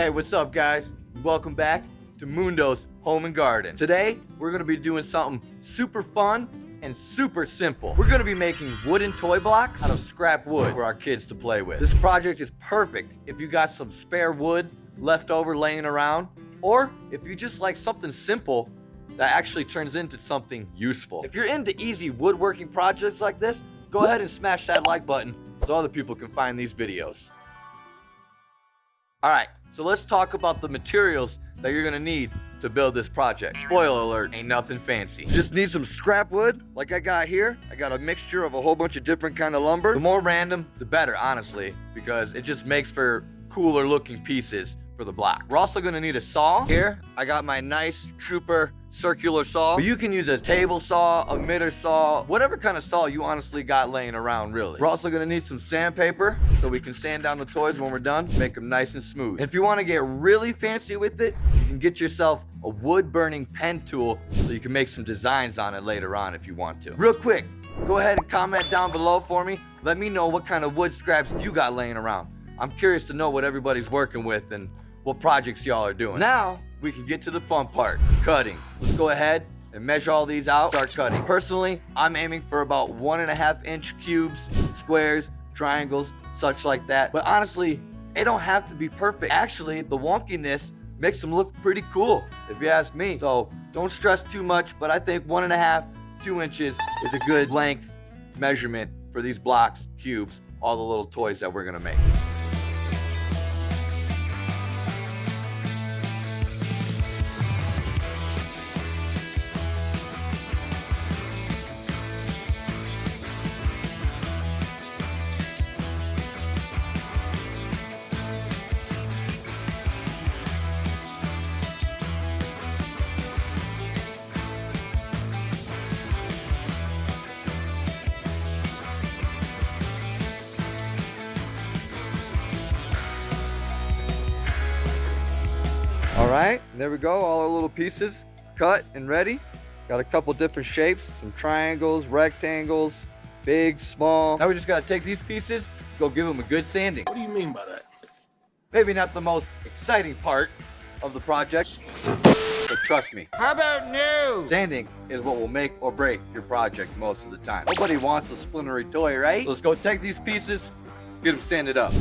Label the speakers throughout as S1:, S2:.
S1: Hey, what's up guys? Welcome back to Mundo's Home and Garden. Today, we're gonna be doing something super fun and super simple. We're gonna be making wooden toy blocks out of scrap wood for our kids to play with. This project is perfect if you got some spare wood left over laying around, or if you just like something simple that actually turns into something useful. If you're into easy woodworking projects like this, go ahead and smash that like button so other people can find these videos. All right, so let's talk about the materials that you're gonna need to build this project. Spoiler alert, ain't nothing fancy. You just need some scrap wood like I got here. I got a mixture of a whole bunch of different kind of lumber. The more random, the better, honestly, because it just makes for cooler looking pieces for the block. We're also gonna need a saw. Here, I got my nice Truper Circular Saw. But you can use a table saw, a miter saw, whatever kind of saw you honestly got laying around, really. We're also gonna need some sandpaper so we can sand down the toys when we're done, make them nice and smooth. If you wanna get really fancy with it, you can get yourself a wood burning pen tool so you can make some designs on it later on if you want to. Real quick, go ahead and comment down below for me. Let me know what kind of wood scraps you got laying around. I'm curious to know what everybody's working with and what projects y'all are doing. Now, we can get to the fun part, cutting. Let's go ahead and measure all these out, start cutting. Personally, I'm aiming for about 1.5 inch cubes, squares, triangles, such like that. But honestly, it don't have to be perfect. Actually, the wonkiness makes them look pretty cool, if you ask me. So don't stress too much, but I think 1.5, 2 inches is a good length measurement for these blocks, cubes, all the little toys that we're gonna make. All right, there we go, all our little pieces cut and ready. Got a couple different shapes, some triangles, rectangles, big, small. Now we just gotta take these pieces, go give them a good sanding.
S2: What do you mean by that?
S1: Maybe not the most exciting part of the project, but trust me.
S2: How about new?
S1: Sanding is what will make or break your project most of the time. Nobody wants a splintery toy, right? So let's go take these pieces, get them sanded up.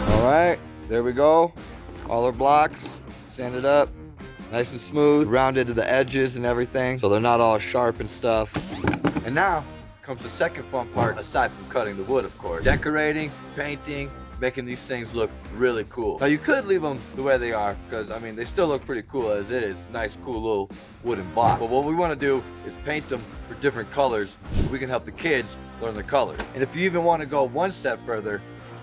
S1: All right, there we go. All our blocks sanded up, nice and smooth, rounded to the edges and everything, so they're not all sharp and stuff. And now comes the second fun part, aside from cutting the wood, of course. Decorating, painting, making these things look really cool. Now you could leave them the way they are, because I mean, they still look pretty cool as it is. Nice, cool little wooden block. But what we want to do is paint them for different colors so we can help the kids learn the colors. And if you even want to go one step further,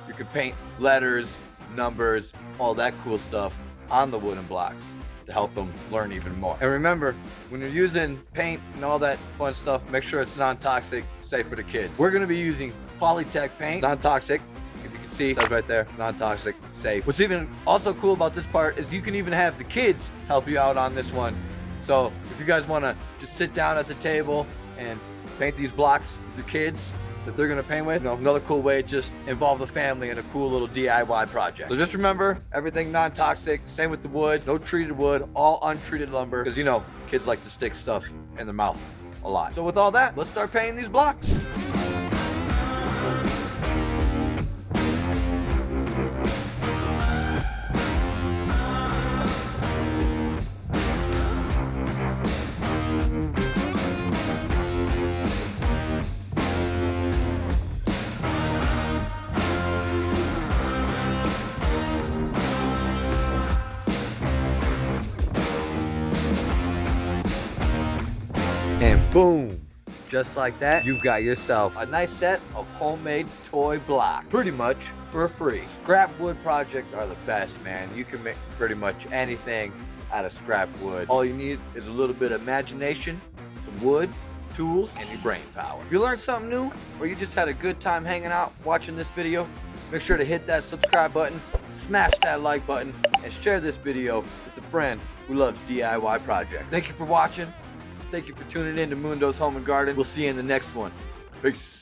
S1: you can paint letters, numbers, all that cool stuff on the wooden blocks to help them learn even more. And remember, when you're using paint and all that fun stuff, make sure it's non-toxic, safe for the kids. We're gonna be using Politect paint, non-toxic. If you can see, it says right there, non-toxic, safe. What's even also cool about this part is you can even have the kids help you out on this one. So if you guys wanna just sit down at the table and paint these blocks with your kids that they're gonna paint with, you know, another cool way to just involve the family in a cool little DIY project. So just remember, everything non-toxic, same with the wood, no treated wood, all untreated lumber, because you know, kids like to stick stuff in their mouth a lot. So with all that, let's start painting these blocks. And boom, just like that, you've got yourself a nice set of homemade toy blocks, pretty much for free. Scrap wood projects are the best, man. You can make pretty much anything out of scrap wood. All you need is a little bit of imagination, some wood, tools, and your brain power. If you learned something new, or you just had a good time hanging out watching this video, make sure to hit that subscribe button, smash that like button, and share this video with a friend who loves DIY projects. Thank you for watching. Thank you for tuning in to Mundo's Home and Garden. We'll see you in the next one. Peace.